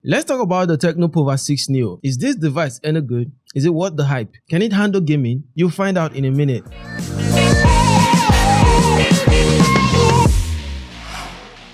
Let's talk about the Tecno POVA 6 Neo. Is this device any good? Is it worth the hype? Can it handle gaming? You'll find out in a minute.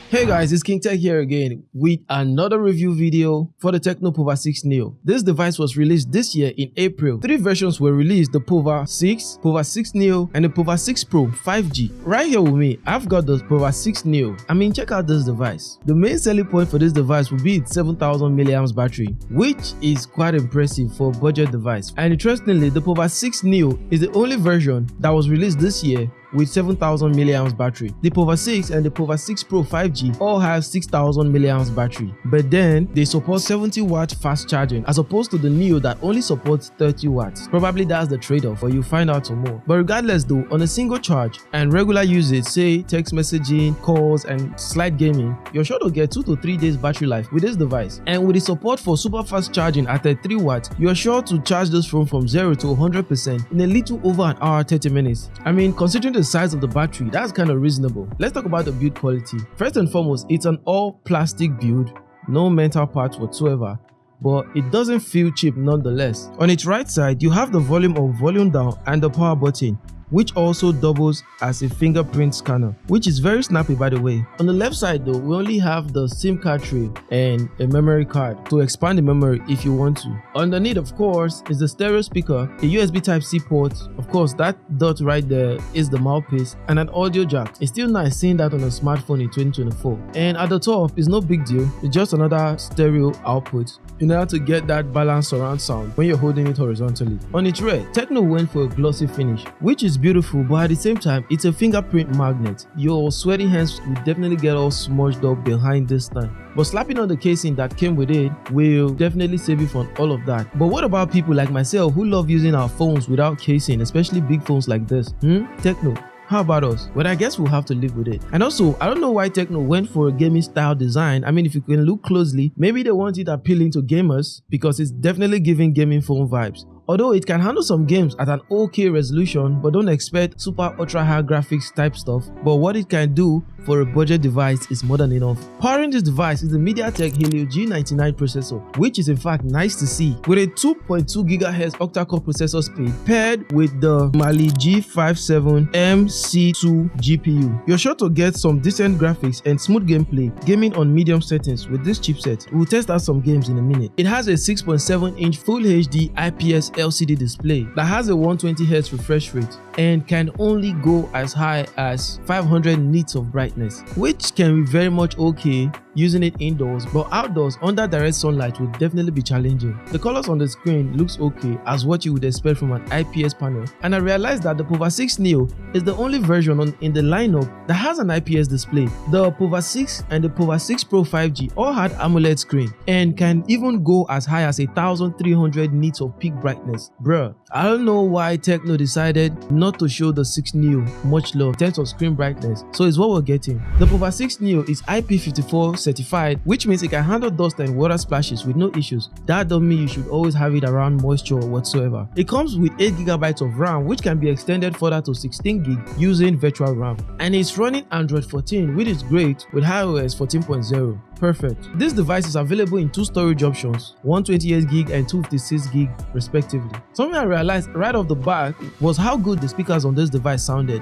Hey guys, it's King Tech here again with another review video for the Tecno POVA 6 Neo. This device was released this year in April. Three versions were released: the POVA 6, POVA 6 Neo, and the POVA 6 Pro 5G. Right here with me, I've got the POVA 6 Neo. Check out this device. The main selling point for this device will be its 7000 mAh battery, which is quite impressive for a budget device. And interestingly, the POVA 6 Neo is the only version that was released this year with 7000 mAh battery. The POVA 6 and the POVA 6 Pro 5G all have 6000 mAh battery, but then they support 70 watt fast charging as opposed to the Neo that only supports 30 watts. Probably that's the trade-off, or you'll find out some more. But regardless though, on a single charge and regular usage, say text messaging, calls, and slight gaming, you're sure to get 2 to 3 days battery life with this device. And with the support for super fast charging at 33 watts, you're sure to charge this phone from 0 to 100% in a little over an hour, 30 minutes. Considering the size of the battery, that's kind of reasonable. Let's talk about the build quality. First and foremost, it's an all plastic build, no metal parts whatsoever, but it doesn't feel cheap nonetheless. On its right side, you have the volume up, volume down, and the power button, which also doubles as a fingerprint scanner, which is very snappy by the way. On the left side though, we only have the SIM card tray and a memory card to expand the memory if you want to. Underneath, of course, is the stereo speaker, a USB Type-C port, of course that dot right there is the mouthpiece, and an audio jack. It's still nice seeing that on a smartphone in 2024. And at the top is no big deal, it's just another stereo output in order to get that balanced surround sound when you're holding it horizontally. On its rear, Tecno went for a glossy finish, which is beautiful, but at the same time it's a fingerprint magnet. Your sweaty hands will definitely get all smudged up behind this time, but slapping on the casing that came with it will definitely save you from all of that. But what about people like myself who love using our phones without casing, especially big phones like this? Tecno, how about us? Well, I guess we'll have to live with it. And also, I don't know why Tecno went for a gaming style design. If you can look closely, maybe they want it appealing to gamers because it's definitely giving gaming phone vibes. Although it can handle some games at an okay resolution, but don't expect super ultra high graphics type stuff. But what it can do for a budget device is more than enough. Powering this device is the MediaTek Helio G99 processor, which is in fact nice to see, with a 2.2 GHz octa-core processor speed paired with the Mali G57 MC2 GPU. You're sure to get some decent graphics and smooth gameplay gaming on medium settings with this chipset. We'll test out some games in a minute. It has a 6.7-inch Full HD IPS LCD display that has a 120Hz refresh rate and can only go as high as 500 nits of brightness, which can be very much okay using it indoors, but outdoors under direct sunlight will definitely be challenging. The colors on the screen looks okay as what you would expect from an IPS panel, and I realized that the POVA 6 Neo is the only version in the lineup that has an IPS display. The POVA 6 and the POVA 6 Pro 5G all had AMOLED screen and can even go as high as 1300 nits of peak brightness. Bruh, I don't know why Tecno decided not to show the 6 Neo much love in terms of screen brightness, so it's what we're getting. The POVA 6 Neo is IP54 certified, which means it can handle dust and water splashes with no issues. That doesn't mean you should always have it around moisture or whatsoever. It comes with 8GB of RAM, which can be extended further to 16GB using virtual RAM, and it's running Android 14, which is great with iOS 14.0. Perfect. This device is available in two storage options, 128GB and 256GB respectively. Something I realized right off the bat was how good the speakers on this device sounded.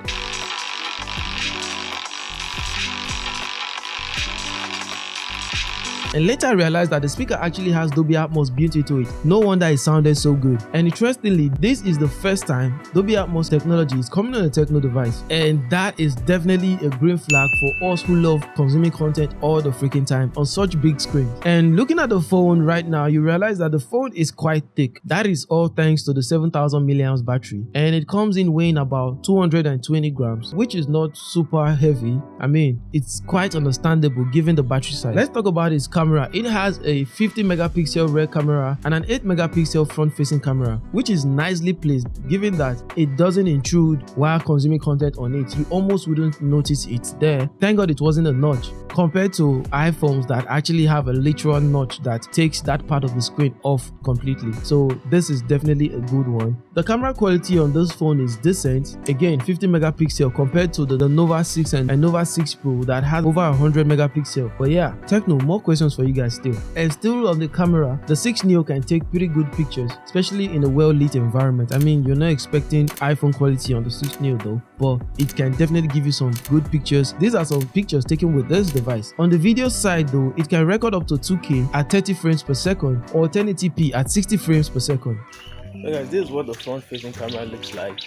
And later I realized that the speaker actually has Dolby Atmos built into it. No wonder it sounded so good. And interestingly, this is the first time Dolby Atmos technology is coming on a Tecno device, and that is definitely a green flag for us who love consuming content all the freaking time on such big screens. And looking at the phone right now, you realize that the phone is quite thick. That is all thanks to the 7000 mAh battery, and it comes in weighing about 220 grams, which is not super heavy. It's quite understandable given the battery size. Let's talk about its camera. It has a 50 megapixel rear camera and an 8 megapixel front facing camera, which is nicely placed given that it doesn't intrude while consuming content on it. You almost wouldn't notice it's there. Thank God it wasn't a notch compared to iPhones that actually have a literal notch that takes that part of the screen off completely. So this is definitely a good one. The camera quality on this phone is decent. Again, 50 megapixel compared to the Nova 6 and Nova 6 Pro that has over 100 megapixel. But yeah, Tecno, more questions options for you guys still. And still on the camera, the 6 Neo can take pretty good pictures, especially in a well-lit environment. I mean, you're not expecting iPhone quality on the 6 Neo though, but it can definitely give you some good pictures. These are some pictures taken with this device. On the video side though, it can record up to 2K at 30 frames per second or 1080p at 60 frames per second. So guys, this is what the front-facing camera looks like.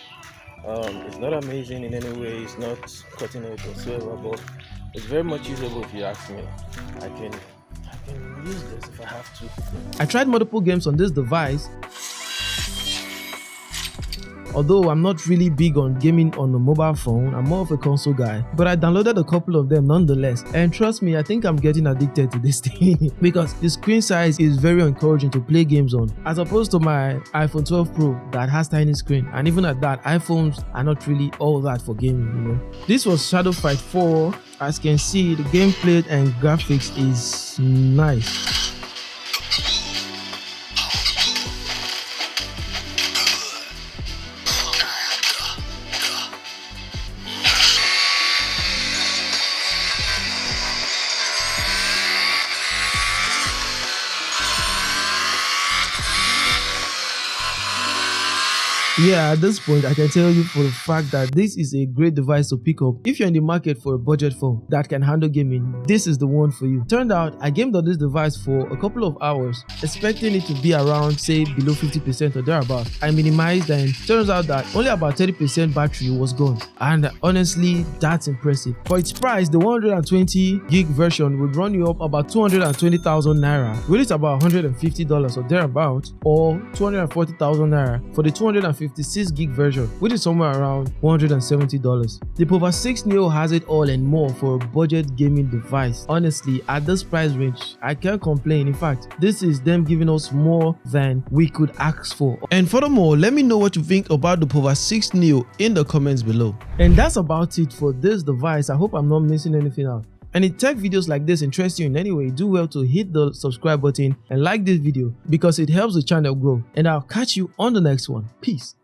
It's not amazing in any way, it's not cutting edge whatsoever, but it's very much usable if you ask me. I can use this if I have to. I tried multiple games on this device. Although I'm not really big on gaming on a mobile phone, I'm more of a console guy, but I downloaded a couple of them nonetheless, and trust me, I think I'm getting addicted to this thing because the screen size is very encouraging to play games on, as opposed to my iPhone 12 Pro that has tiny screen, and even at that, iPhones are not really all that for gaming, you know. This was Shadow Fight 4. As you can see, the gameplay and graphics is nice. Yeah, at this point, I can tell you for the fact that this is a great device to pick up. If you're in the market for a budget phone that can handle gaming, this is the one for you. Turned out, I gamed on this device for a couple of hours, expecting it to be around, say, below 50% or thereabout. I minimized and turns out that only about 30% battery was gone. And honestly, that's impressive. For its price, the 120 gig version would run you up about 220,000 naira, which is about $150 or thereabout, or 240,000 naira for the 256 gig version, which is somewhere around $170. The POVA 6 Neo has it all and more for a budget gaming device. Honestly, at this price range, I can't complain. In fact, this is them giving us more than we could ask for. And furthermore, let me know what you think about the POVA 6 Neo in the comments below. And that's about it for this device. I hope I'm not missing anything out. And if tech videos like this interest you in any way, do well to hit the subscribe button and like this video because it helps the channel grow. And I'll catch you on the next one. Peace.